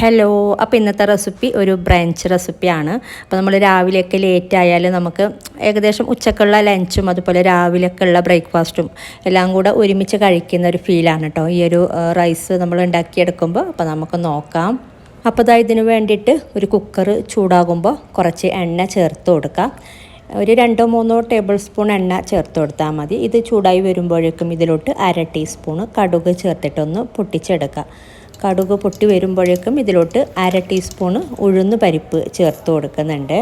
Hello, അപ്പോൾ ഇന്നത്തെ recipe ഒരു ബ്രഞ്ച് റെസിപ്പിയാണ്. അപ്പോൾ നമ്മൾ രാവിലെയൊക്കെ ലേറ്റ് ആയാൽ നമുക്ക് ഏകദേശം ഉച്ചക്കുള്ള ലഞ്ചും അതുപോലെ രാവിലെയൊക്കെ ഉള്ള ബ്രേക്ക്ഫാസ്റ്റും എല്ലാം കൂടെ ഒരുമിച്ച് കഴിക്കുന്ന ഒരു ഫീലാണ് കേട്ടോ ഈ ഒരു റൈസ് നമ്മൾ ഉണ്ടാക്കിയെടുക്കുമ്പോൾ. അപ്പോൾ നമുക്ക് നോക്കാം. അപ്പോൾ ഇതിന് വേണ്ടിയിട്ട് ഒരു കുക്കർ ചൂടാകുമ്പോൾ കുറച്ച് എണ്ണ ചേർത്ത് കൊടുക്കാം. ഒരു 2-3 ടേബിൾ സ്പൂൺ എണ്ണ ചേർത്ത് കൊടുത്താൽ മതി. ഇത് ചൂടായി വരുമ്പോഴേക്കും ഇതിലോട്ട് 1/2 ടീസ്പൂൺ കടുക് ചേർത്തിട്ടൊന്ന് പൊട്ടിച്ചെടുക്കുക. കടുക് പൊട്ടി വരുമ്പോഴേക്കും ഇതിലോട്ട് 1/2 ടീസ്പൂണ് ഉഴുന്ന് പരിപ്പ് ചേർത്ത് കൊടുക്കുന്നുണ്ട്.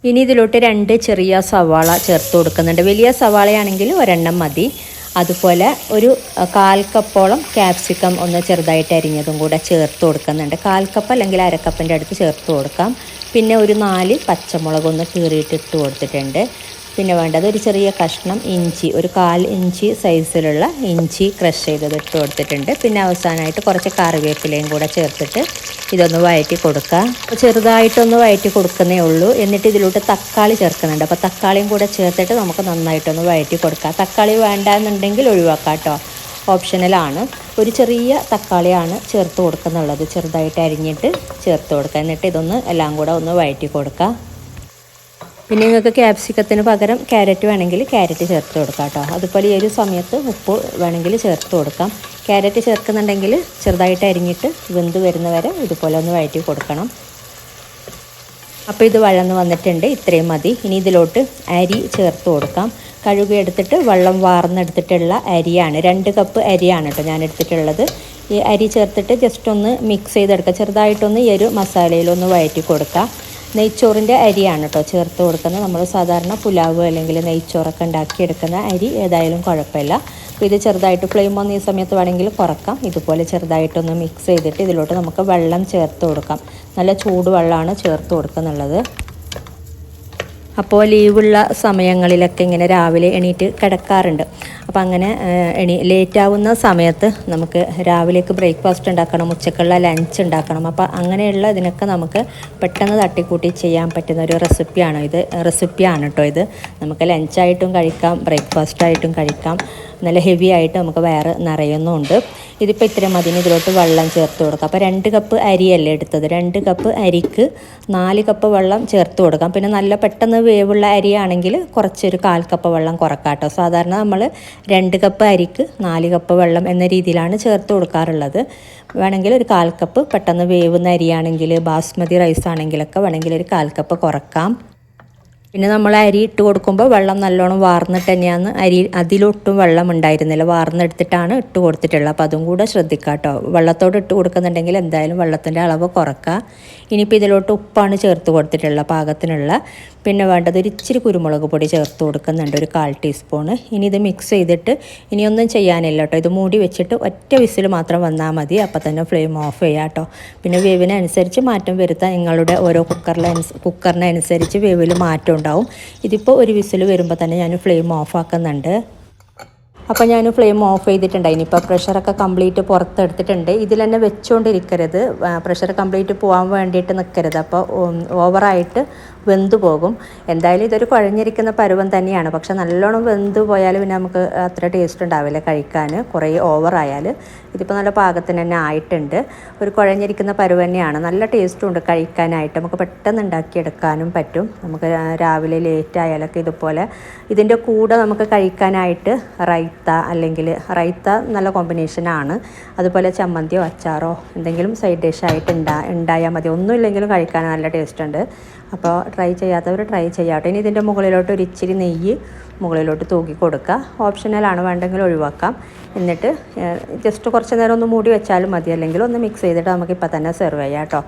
ഇനി ഇതിലോട്ട് 2 ചെറിയ സവാള ചേർത്ത് കൊടുക്കുന്നുണ്ട്. വലിയ സവാളയാണെങ്കിൽ ഒരെണ്ണം മതി. അതുപോലെ ഒരു 1/4 കപ്പോളം ക്യാപ്സിക്കം ഒന്ന് ചെറുതായിട്ട് അരിഞ്ഞതും കൂടെ ചേർത്ത് കൊടുക്കുന്നുണ്ട്. 1/4 കപ്പ് അല്ലെങ്കിൽ 1/2 കപ്പിൻ്റെ അടുത്ത് ചേർത്ത് കൊടുക്കാം. പിന്നെ ഒരു 4 പച്ചമുളകൊന്ന് കീറിയിട്ട് ഇട്ട് കൊടുത്തിട്ടുണ്ട്. പിന്നെ വേണ്ടത് ഒരു ചെറിയ കഷ്ണം ഇഞ്ചി, ഒരു 1/4 ഇഞ്ച് സൈസിലുള്ള ഇഞ്ചി ക്രഷ് ചെയ്തത് ഇട്ട് കൊടുത്തിട്ടുണ്ട്. പിന്നെ അവസാനമായിട്ട് കുറച്ച് കറിവേപ്പിലയും കൂടെ ചേർത്തിട്ട് ഇതൊന്ന് വഴറ്റി കൊടുക്കുക. ചെറുതായിട്ടൊന്ന് വഴറ്റി കൊടുക്കുന്നേ ഉള്ളൂ. എന്നിട്ട് ഇതിലോട്ട് തക്കാളി ചേർക്കുന്നുണ്ട്. അപ്പോൾ തക്കാളിയും കൂടെ ചേർത്തിട്ട് നമുക്ക് നന്നായിട്ടൊന്ന് വഴറ്റി കൊടുക്കുക. തക്കാളി വേണ്ടാന്നുണ്ടെങ്കിൽ ഒഴിവാക്കാം കേട്ടോ, ഓപ്ഷണലാണ്. ഒരു ചെറിയ തക്കാളിയാണ് ചേർത്ത് കൊടുക്കുന്നുള്ളത്, ചെറുതായിട്ട് അരിഞ്ഞിട്ട് ചേർത്ത് കൊടുക്കുക. എന്നിട്ട് ഇതൊന്ന് എല്ലാം കൂടെ ഒന്ന് വഴറ്റി കൊടുക്കുക. പിന്നെ നിങ്ങൾക്ക് ക്യാപ്സിക്കത്തിന് പകരം ക്യാരറ്റ് വേണമെങ്കിൽ ക്യാരറ്റ് ചേർത്ത് കൊടുക്കാം കേട്ടോ. അതുപോലെ ഈ ഒരു സമയത്ത് ഉപ്പ് വേണമെങ്കിൽ ചേർത്ത് കൊടുക്കാം. ക്യാരറ്റ് ചേർക്കുന്നുണ്ടെങ്കിൽ ചെറുതായിട്ട് അരിഞ്ഞിട്ട് വെന്ത് വരുന്നവരെ ഇതുപോലെ ഒന്ന് വഴറ്റി കൊടുക്കണം. അപ്പോൾ ഇത് വഴന്ന് വന്നിട്ടുണ്ട്, ഇത്രയും മതി. ഇനി ഇതിലോട്ട് അരി ചേർത്ത് കൊടുക്കാം. കഴുകി എടുത്തിട്ട് വെള്ളം വാർന്നെടുത്തിട്ടുള്ള അരിയാണ്. 2 കപ്പ് അരിയാണ് കേട്ടോ ഞാൻ എടുത്തിട്ടുള്ളത്. ഈ അരി ചേർത്തിട്ട് ജസ്റ്റ് ഒന്ന് മിക്സ് ചെയ്തെടുക്കുക. ചെറുതായിട്ടൊന്ന് ഈ ഒരു മസാലയിലൊന്ന് വഴറ്റി കൊടുക്കുക. നെയ്ച്ചോറിൻ്റെ അരിയാണ് കേട്ടോ ചേർത്ത് കൊടുക്കുന്നത്. നമ്മൾ സാധാരണ പുലാവ് അല്ലെങ്കിൽ നെയ്ച്ചോറൊക്കെ ഉണ്ടാക്കിയെടുക്കുന്ന അരി ഏതായാലും കുഴപ്പമില്ല. അപ്പോൾ ഇത് ചെറുതായിട്ട് ഫ്ലെയിം ഒന്ന് ഈ സമയത്ത് വേണമെങ്കിൽ കുറക്കാം. ഇതുപോലെ ചെറുതായിട്ടൊന്ന് മിക്സ് ചെയ്തിട്ട് ഇതിലോട്ട് നമുക്ക് വെള്ളം ചേർത്ത് കൊടുക്കാം. നല്ല ചൂട് വെള്ളമാണ് ചേർത്ത് കൊടുക്കുന്നുള്ളത്. അപ്പോൾ ലീവുള്ള സമയങ്ങളിലൊക്കെ ഇങ്ങനെ രാവിലെ എണീറ്റ് കിടക്കാറുണ്ട്. അപ്പോൾ അങ്ങനെ ലേറ്റാവുന്ന സമയത്ത് നമുക്ക് രാവിലേക്ക് ബ്രേക്ക്ഫാസ്റ്റ് ഉണ്ടാക്കണം, ഉച്ചക്കുള്ള ലഞ്ച് ഉണ്ടാക്കണം. അപ്പോൾ അങ്ങനെയുള്ള ഇതിനൊക്കെ നമുക്ക് പെട്ടെന്ന് തട്ടിക്കൂട്ടി ചെയ്യാൻ പറ്റുന്ന ഒരു റെസിപ്പിയാണ് കേട്ടോ ഇത്. നമുക്ക് ലഞ്ചായിട്ടും കഴിക്കാം, ബ്രേക്ക്ഫാസ്റ്റായിട്ടും കഴിക്കാം. നല്ല ഹെവി ആയിട്ട് നമുക്ക് വയറ് നിറയുന്നുമുണ്ട്. ഇതിപ്പോൾ ഇത്രയും മതി. ഇതിലോട്ട് വെള്ളം ചേർത്ത് കൊടുക്കാം. അപ്പോൾ 2 കപ്പ് അരിയല്ലേ എടുത്തത്, 2 കപ്പ് അരിക്ക് 4 കപ്പ് വെള്ളം ചേർത്ത് കൊടുക്കാം. പിന്നെ നല്ല പെട്ടെന്ന് വേവുള്ള അരിയാണെങ്കിൽ കുറച്ചൊരു 1/4 കപ്പ് വെള്ളം കുറക്കാം കേട്ടോ. സാധാരണ നമ്മൾ 2 കപ്പ് അരിക്ക് 4 കപ്പ് വെള്ളം എന്ന രീതിയിലാണ് ചേർത്ത് കൊടുക്കാറുള്ളത്. വേണമെങ്കിൽ ഒരു 1/4 കപ്പ് പെട്ടെന്ന് വേവുന്ന അരിയാണെങ്കിൽ, ബാസ്മതി റൈസ് ആണെങ്കിലൊക്കെ വേണമെങ്കിൽ ഒരു 1/4 കപ്പ് കുറക്കാം. പിന്നെ നമ്മൾ അരി ഇട്ട് കൊടുക്കുമ്പോൾ വെള്ളം നല്ലോണം വാർന്നിട്ട് തന്നെയാണ്. അതിലൊട്ടും വെള്ളം ഉണ്ടായിരുന്നില്ല, വാർന്നെടുത്തിട്ടാണ് ഇട്ട് കൊടുത്തിട്ടുള്ളത്. അപ്പോൾ അതും കൂടെ ശ്രദ്ധിക്കുക കേട്ടോ. വെള്ളത്തോട് ഇട്ട് കൊടുക്കുന്നുണ്ടെങ്കിൽ എന്തായാലും വെള്ളത്തിൻ്റെ അളവ് കുറക്കുക. ഇനിയിപ്പോൾ ഇതിലോട്ട് ഉപ്പാണ് ചേർത്ത് കൊടുത്തിട്ടുള്ളത് പാകത്തിനുള്ള. പിന്നെ വേണ്ടത് ഒരു ഇച്ചിരി കുരുമുളക് പൊടി ചേർത്ത് കൊടുക്കുന്നുണ്ട്, ഒരു 1/4 ടീസ്പൂണ്. ഇനി ഇത് മിക്സ് ചെയ്തിട്ട് ഇനിയൊന്നും ചെയ്യാനില്ല കേട്ടോ. ഇത് മൂടി വെച്ചിട്ട് ഒറ്റ വിസിൽ മാത്രം വന്നാൽ മതി. അപ്പോൾ തന്നെ ഫ്ലെയിം ഓഫ് ചെയ്യുക കേട്ടോ. പിന്നെ വേവിനനുസരിച്ച് മാറ്റം വരുത്താൻ നിങ്ങളുടെ ഓരോ കുക്കറിനനുസരിച്ച് വേവിൽ മാറ്റം ഉണ്ടാവും. ഇതിപ്പോൾ ഒരു വിസിൽ വരുമ്പോൾ തന്നെ ഞാൻ ഫ്ലെയിം ഓഫ് ആക്കുന്നുണ്ട്. അപ്പോൾ ഞാൻ ഫ്ലെയിം ഓഫ് ചെയ്തിട്ടുണ്ട്. ഇനിയിപ്പോൾ പ്രഷറൊക്കെ കംപ്ലീറ്റ് പുറത്തെടുത്തിട്ടുണ്ട്. ഇതിൽ തന്നെ വെച്ചുകൊണ്ടിരിക്കരുത്, പ്രഷർ കംപ്ലീറ്റ് പോകാൻ വേണ്ടിയിട്ട് നിൽക്കരുത്. അപ്പോൾ ഓവറായിട്ട് വെന്ത് പോകും. എന്തായാലും ഇതൊരു കുഴഞ്ഞിരിക്കുന്ന പരുവം തന്നെയാണ്. പക്ഷെ നല്ലോണം വെന്ത് പോയാൽ പിന്നെ നമുക്ക് അത്ര ടേസ്റ്റ് ഉണ്ടാവില്ല കഴിക്കാൻ, കുറേ ഓവറായാൽ. ഇതിപ്പോൾ നല്ല പാകത്തിന് തന്നെ ആയിട്ടുണ്ട്. ഒരു കുഴഞ്ഞിരിക്കുന്ന പരുവം തന്നെയാണ്. നല്ല ടേസ്റ്റും ഉണ്ട് കഴിക്കാനായിട്ട്. നമുക്ക് പെട്ടെന്ന് ഉണ്ടാക്കിയെടുക്കാനും പറ്റും. നമുക്ക് രാവിലെ ലേറ്റ് ആയാലൊക്കെ ഇതുപോലെ ഇതിൻ്റെ കൂടെ നമുക്ക് കഴിക്കാനായിട്ട് അല്ലെങ്കിൽ റൈത്ത നല്ല കോമ്പിനേഷനാണ്. അതുപോലെ ചമ്മന്തിയോ അച്ചാറോ എന്തെങ്കിലും സൈഡ് ഡിഷായിട്ട് ഉണ്ടായാൽ മതി. ഒന്നുമില്ലെങ്കിലും കഴിക്കാൻ നല്ല ടേസ്റ്റ് ഉണ്ട്. അപ്പോൾ ട്രൈ ചെയ്യാത്തവർ ട്രൈ ചെയ്യാട്ടെ. ഇനി ഇതിൻ്റെ മുകളിലോട്ട് ഒരു ഇച്ചിരി നെയ്യ് മുകളിലോട്ട് തൂക്കി കൊടുക്കുക. ഓപ്ഷണലാണ്, വേണ്ടെങ്കിൽ ഒഴിവാക്കാം. എന്നിട്ട് ജസ്റ്റ് കുറച്ച് നേരം ഒന്ന് മൂടി വെച്ചാലും മതി, അല്ലെങ്കിൽ ഒന്ന് മിക്സ് ചെയ്തിട്ട് നമുക്കിപ്പോൾ തന്നെ സെർവ് ചെയ്യാം കേട്ടോ.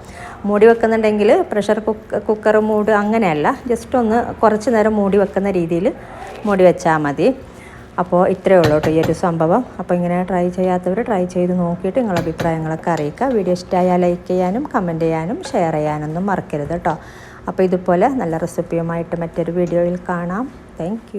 മൂടി വെക്കുന്നുണ്ടെങ്കിൽ പ്രഷർ കുക്കർ മൂട് അങ്ങനെയല്ല, ജസ്റ്റ് ഒന്ന് കുറച്ച് നേരം മൂടി വെക്കുന്ന രീതിയിൽ മൂടി വെച്ചാൽ മതി. അപ്പോൾ ഇത്രയേ ഉള്ളൂ കേട്ടോ ഈ ഒരു സംഭവം. അപ്പോൾ ഇങ്ങനെ ട്രൈ ചെയ്യാത്തവർ ട്രൈ ചെയ്ത് നോക്കിയിട്ട് നിങ്ങളുടെ അഭിപ്രായങ്ങളൊക്കെ അറിയിക്കുക. വീഡിയോ ഇഷ്ടമായാൽ ലൈക്ക് ചെയ്യാനും കമൻറ്റ് ചെയ്യാനും ഷെയർ ചെയ്യാനൊന്നും മറക്കരുത് കേട്ടോ. അപ്പോൾ ഇതുപോലെ നല്ല റെസിപ്പിയുമായിട്ട് മറ്റൊരു വീഡിയോയിൽ കാണാം. താങ്ക്